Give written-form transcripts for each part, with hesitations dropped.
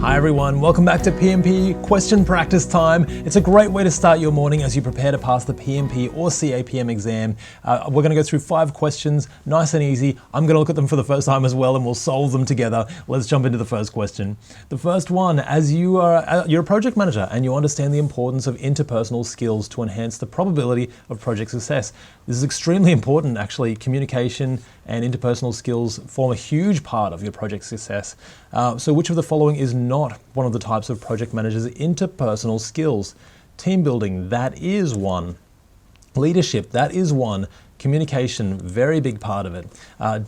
Hi everyone, welcome back to PMP Question Practice Time. It's a great way to start your morning as you prepare to pass the PMP or CAPM exam. We're going to go through 5 questions, nice and easy. I'm going to look at them for the first time as well and we'll solve them together. Let's jump into the first question. The first one, as you're a project manager and you understand the importance of interpersonal skills to enhance the probability of project success. This is extremely important actually. Communication and interpersonal skills form a huge part of your project success. So which of the following is not one of the types of project managers' interpersonal skills? Team building, that is one. Leadership, that is one. Communication, very big part of it.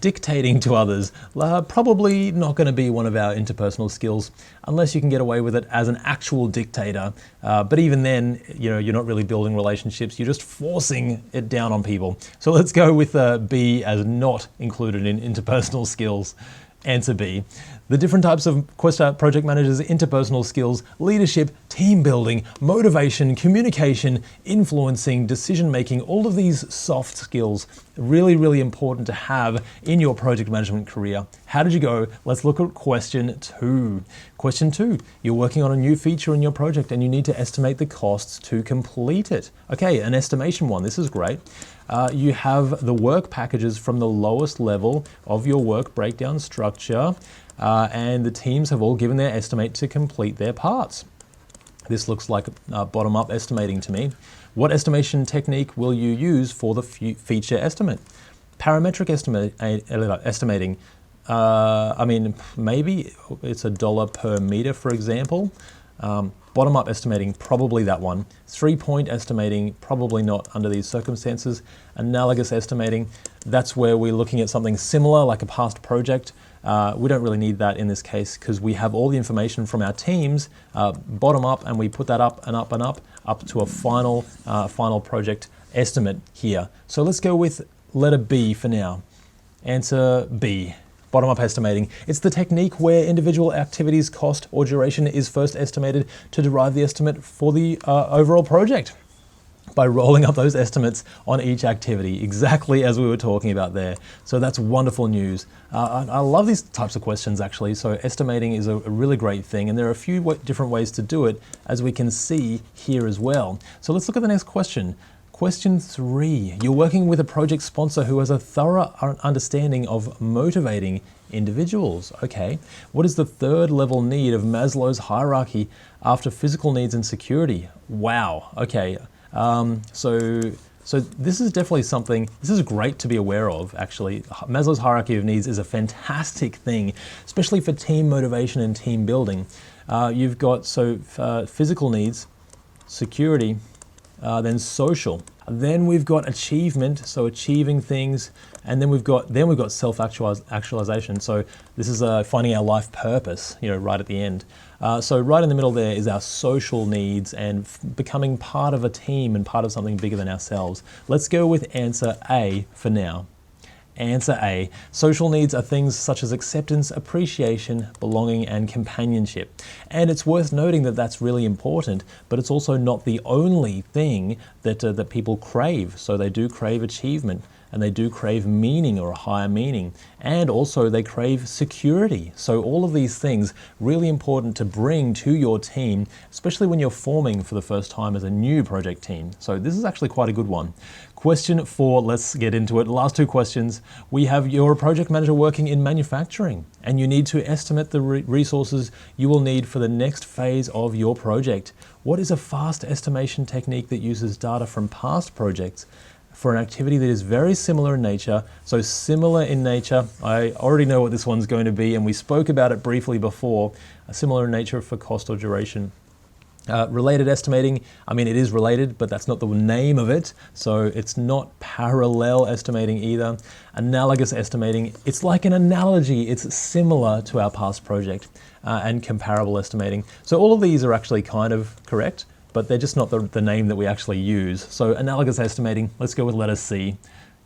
Dictating to others, probably not going to be one of our interpersonal skills unless you can get away with it as an actual dictator. But even then, you're not really building relationships, you're just forcing it down on people. So let's go with B as not included in interpersonal skills. Answer B. The different types of project managers' interpersonal skills: leadership, team building, motivation, communication, influencing, decision making, all of these soft skills, really, really important to have in your project management career. How did you go? Let's look at question 2. Question 2, you're working on a new feature in your project and you need to estimate the costs to complete it. Okay, an estimation one, this is great. You have the work packages from the lowest level of your work breakdown structure, and the teams have all given their estimate to complete their parts. This looks like bottom-up estimating to me. What estimation technique will you use for the feature estimate? Parametric estimating. Maybe it's $1 per meter, for example. Bottom-up estimating, probably that one. 3-point estimating, probably not under these circumstances. Analogous estimating, that's where we're looking at something similar, like a past project. We don't really need that in this case because we have all the information from our teams, bottom up, and we put that up and up and up to a final project estimate here. So let's go with letter B for now. Answer B. Bottom-up estimating. It's the technique where individual activities' cost or duration is first estimated to derive the estimate for the overall project by rolling up those estimates on each activity, exactly as we were talking about there. So that's wonderful news. I love these types of questions actually. So estimating is a really great thing, and there are a few different ways to do it, as we can see here as well. So let's look at the next question. Question 3, you're working with a project sponsor who has a thorough understanding of motivating individuals. Okay, what is the 3rd level need of Maslow's hierarchy after physical needs and security? Wow, okay. So this is definitely something, this is great to be aware of actually. Maslow's hierarchy of needs is a fantastic thing, especially for team motivation and team building. You've got physical needs, security, then social. Then we've got achievement, so achieving things, and then we've got self-actualization. So this is finding our life purpose, right at the end. So right in the middle there is our social needs and becoming part of a team and part of something bigger than ourselves. Let's go with answer A for now. Answer A. Social needs are things such as acceptance, appreciation, belonging, and companionship. And it's worth noting that that's really important, but it's also not the only thing that people crave. So they do crave achievement, and they do crave meaning or a higher meaning. And also they crave security. So all of these things really important to bring to your team, especially when you're forming for the first time as a new project team. So this is actually quite a good one. Question 4, let's get into it. Last 2 questions. You're a project manager working in manufacturing, and you need to estimate the resources you will need for the next phase of your project. What is a fast estimation technique that uses data from past projects for an activity that is very similar in nature? So similar in nature, I already know what this one's going to be, and we spoke about it briefly before. Similar in nature for cost or duration. Related estimating, it is related, but that's not the name of it. So it's not parallel estimating either. Analogous estimating, it's like an analogy. It's similar to our past project. And comparable estimating. So all of these are actually kind of correct, but they're just not the name that we actually use. So analogous estimating, let's go with letter C.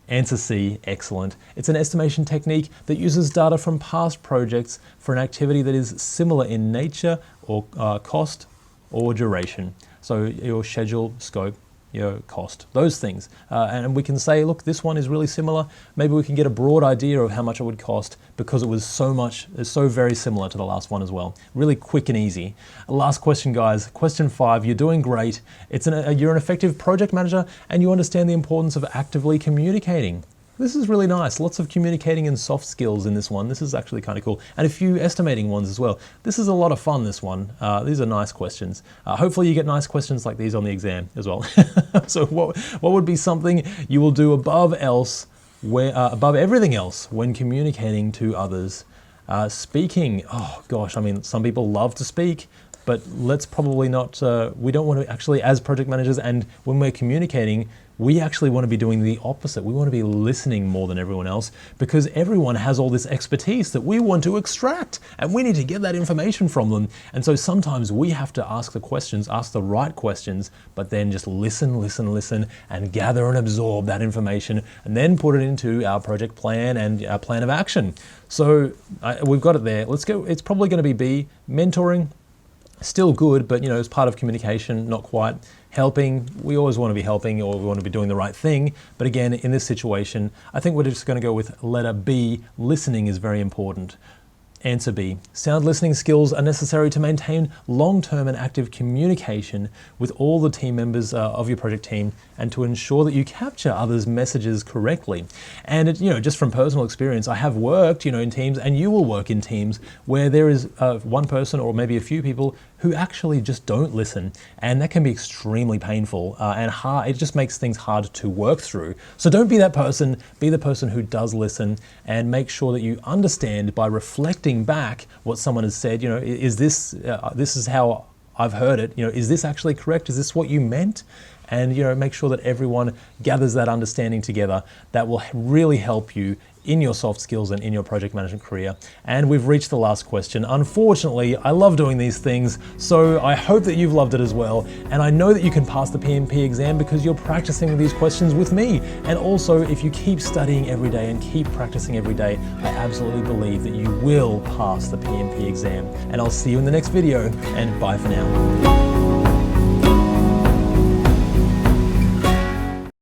Answer C, excellent. It's an estimation technique that uses data from past projects for an activity that is similar in nature or cost or duration. So your schedule, scope, cost, those things. And we can say, look, this one is really similar. Maybe we can get a broad idea of how much it would cost because it was so very similar to the last one as well. Really quick and easy. Last question, guys. Question 5, you're doing great. You're an effective project manager and you understand the importance of actively communicating. This is really nice. Lots of communicating and soft skills in this one. This is actually kind of cool. And a few estimating ones as well. This is a lot of fun, this one. These are nice questions. Hopefully you get nice questions like these on the exam as well. So what would be something you will do above everything else when communicating to others? Speaking. Oh gosh, I mean, some people love to speak, but let's probably not, we don't want to actually, as project managers and when we're communicating, we actually want to be doing the opposite. We want to be listening more than everyone else because everyone has all this expertise that we want to extract and we need to get that information from them. And so sometimes we have to ask the right questions, but then just listen, and gather and absorb that information and then put it into our project plan and our plan of action. So we've got it there. Let's go. It's probably going to be B, mentoring. Still good, but as part of communication, not quite. Helping, we always want to be helping or we want to be doing the right thing. But again, in this situation, I think we're just going to go with letter B. Listening is very important. Answer B. Sound listening skills are necessary to maintain long-term and active communication with all the team members of your project team and to ensure that you capture others' messages correctly. And just from personal experience, I have worked in teams, and you will work in teams where there is one person or maybe a few people who actually just don't listen, and that can be extremely painful and hard. It just makes things hard to work through. So don't be that person. Be the person who does listen, and make sure that you understand by reflecting back what someone has said. Is this is how I've heard it. Is this actually correct? Is this what you meant? And make sure that everyone gathers that understanding together. That will really help you in your soft skills and in your project management career. And we've reached the last question. Unfortunately, I love doing these things, so I hope that you've loved it as well. And I know that you can pass the PMP exam because you're practicing with these questions with me. And also, if you keep studying every day and keep practicing every day, I absolutely believe that you will pass the PMP exam. And I'll see you in the next video, and bye for now.